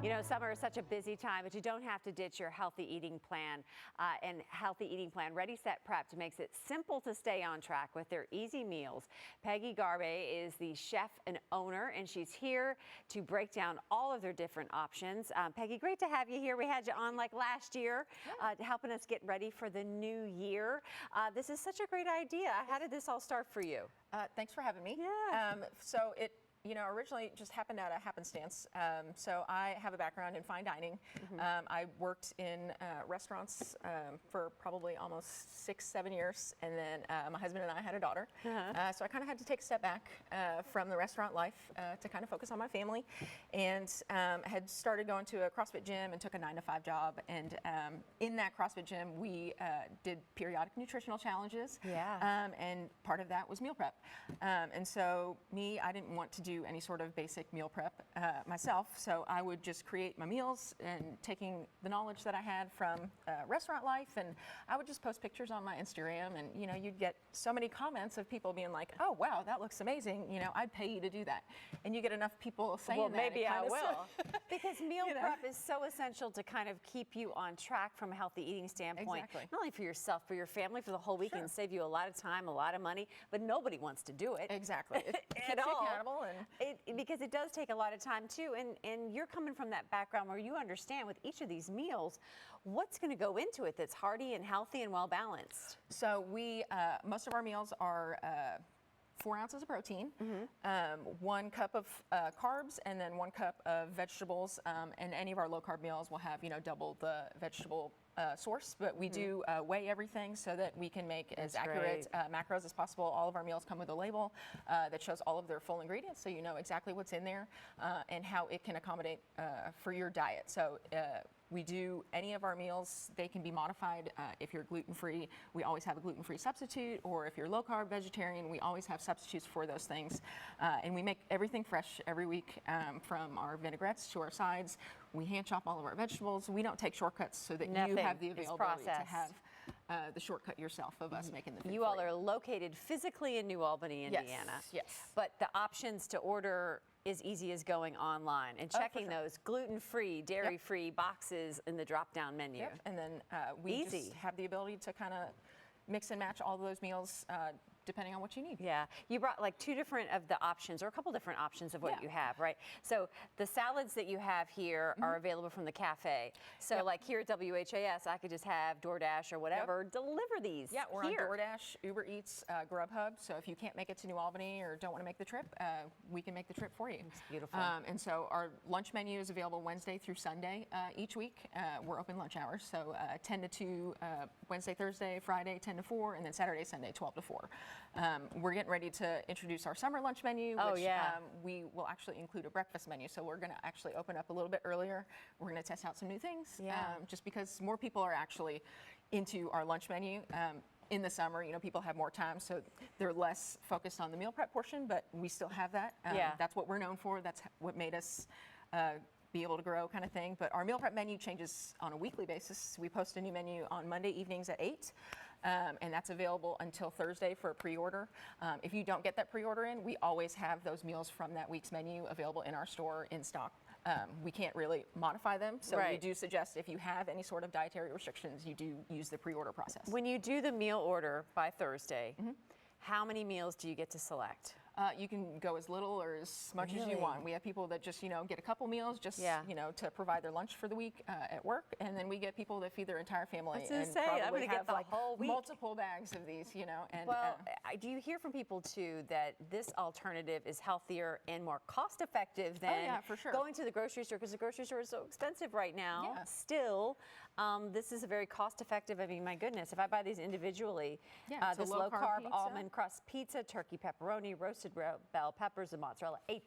You know, summer is such a busy time, but you don't have to ditch your healthy eating plan. And Healthy Eating Plan Ready, Set, Prepped makes it simple to stay on track with their easy meals. Peggy Garbe is the chef and owner, and she's here to break down all of their different options. Peggy, great to have you here. We had you on like last year, helping us get ready for the new year. This is such a great idea. How did this all start for you? Thanks for having me. Yeah. So it originally just happened out of happenstance. So I have a background in fine dining. I worked in restaurants for probably almost 6-7 years, and then my husband and I had a daughter. So I kind of had to take a step back from the restaurant life to kind of focus on my family, and had started going to a CrossFit gym and took a 9-to-5 job. And in that CrossFit gym, we did periodic nutritional challenges. And part of that was meal prep. And so I didn't want to do any sort of basic meal prep myself, so I would just create my meals and taking the knowledge that I had from restaurant life, and I would just post pictures on my Instagram, and you'd get so many comments of people being like, "Oh wow, that looks amazing, I'd pay you to do that." And you get enough people saying well, that, maybe I will. Because meal prep is so essential to kind of keep you on track from a healthy eating standpoint. Exactly. Not only for yourself, for your family, for the whole week, and save you a lot of time, a lot of money, but nobody wants to do it. Exactly. It keeps you accountable, and because it does take a lot of time too, and you're coming from that background where you understand with each of these meals what's going to go into it that's hearty and healthy and well balanced. So most of our meals are 4 ounces of protein, 1 cup of carbs, and then 1 cup of vegetables. And any of our low carb meals will have double the vegetable source, but we do weigh everything so that we can make as accurate macros as possible. All of our meals come with a label that shows all of their full ingredients, so you know exactly what's in there and how it can accommodate for your diet. So we do any of our meals, they can be modified. If you're gluten-free, we always have a gluten-free substitute, or if you're low-carb vegetarian, we always have substitutes for those things. And we make everything fresh every week, from our vinaigrettes to our sides. We hand chop all of our vegetables. We don't take shortcuts so that you have the availability to have the shortcut yourself of us making the food. You all are located physically in New Albany, Indiana. Yes. But the options to order as easy as going online and checking those gluten-free, dairy-free boxes in the drop-down menu. And then we just have the ability to kind of mix and match all of those meals depending on what you need. Yeah, you brought like 2 different of the options, or a couple different options of what you have, right? So the salads that you have here are available from the cafe. So like here at WHAS, I could just have DoorDash or whatever deliver these. Yeah, we're on DoorDash, Uber Eats, Grubhub. So if you can't make it to New Albany or don't want to make the trip, we can make the trip for you. It's beautiful. And so our lunch menu is available Wednesday through Sunday each week. We're open lunch hours, so 10 to 2 Wednesday, Thursday, Friday 10 to 4, and then Saturday, Sunday 12 to 4. We're getting ready to introduce our summer lunch menu, which we will actually include a breakfast menu. So we're going to actually open up a little bit earlier. We're going to test out some new things, just because more people are actually into our lunch menu. In the summer, people have more time, so they're less focused on the meal prep portion, but we still have that. That's what we're known for. That's what made us be able to grow, kind of thing. But our meal prep menu changes on a weekly basis. We post a new menu on Monday evenings at 8, and that's available until Thursday for a pre-order. If you don't get that pre-order in, we always have those meals from that week's menu available in our store in stock. We can't really modify them, so we do suggest if you have any sort of dietary restrictions, you do use the pre-order process. When you do the meal order by Thursday, how many meals do you get to select? You can go as little or as much as you want. We have people that just, get a couple meals just, to provide their lunch for the week at work. And then we get people that feed their entire family and probably have the whole week. Multiple bags of these, And, do you hear from people too that this alternative is healthier and more cost effective than for sure. going to the grocery store, because the grocery store is so expensive right now? Still, this is a very cost effective. I mean, my goodness, if I buy these individually, this low carb almond crust pizza, turkey pepperoni, roasted bell peppers, and mozzarella, $8.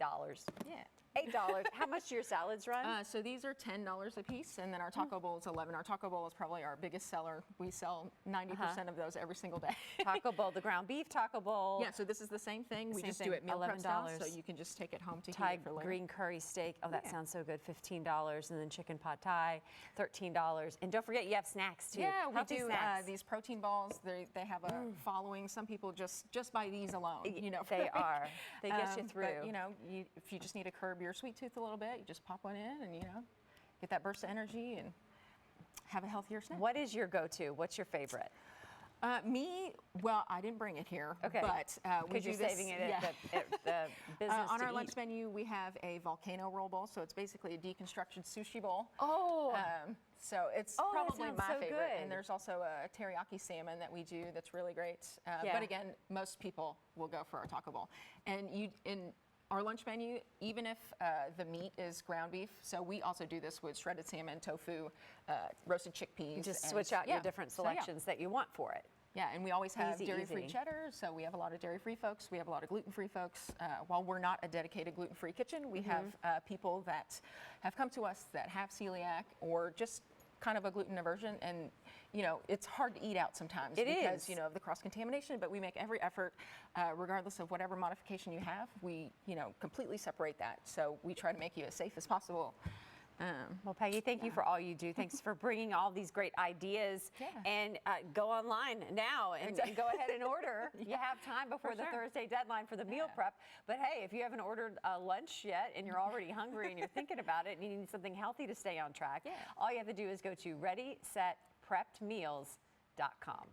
Yeah. $8. How much do your salads run? So these are $10 a piece, and then our taco bowl is $11. Our taco bowl is probably our biggest seller. We sell 90% of those every single day. Taco bowl, the ground beef taco bowl. Yeah, so this is the same thing. We just do it meal prep style, so you can just take it home to heat it for later. Green curry steak. Oh, that sounds so good. $15, and then chicken pad thai, $13. And don't forget, you have snacks too. Yeah, we do these protein balls. They have a following. Some people just buy these alone. They are. They get you through. But if you just need to curb your sweet tooth a little bit, you just pop one in, and get that burst of energy and have a healthier snack. What is your go-to? What's your favorite? Well, I didn't bring it here, Okay. but we Because do you're this, saving it yeah. at the business on to our lunch eat. menu, we have a volcano roll bowl, so it's basically a deconstructed sushi bowl. Oh, So it's Oh, that probably sounds my so favorite. good. And there's also a teriyaki salmon that we do that's really great. Yeah. But again, most people will go for our taco bowl. And in our lunch menu, even if the meat is ground beef, so we also do this with shredded salmon, tofu, roasted chickpeas. just and- switch out yeah. your different So, yeah. selections that you want for it. Yeah, and we always have Easy, dairy-free easy. cheddar, so we have a lot of dairy-free folks. We have a lot of gluten-free folks. While we're not a dedicated gluten-free kitchen, we have people that have come to us that have celiac or just kind of a gluten aversion, and it's hard to eat out sometimes It because is. of the cross-contamination. But we make every effort, regardless of whatever modification you have. We completely separate that, so we try to make you as safe as possible. Well, Peggy, thank you for all you do. Thanks for bringing all these great ideas. Yeah. And go online now and go ahead and order. You have time before the sure. Thursday deadline for the meal prep. But hey, if you haven't ordered lunch yet and you're already hungry and you're thinking about it and you need something healthy to stay on track, all you have to do is go to readysetpreppedmeals.com.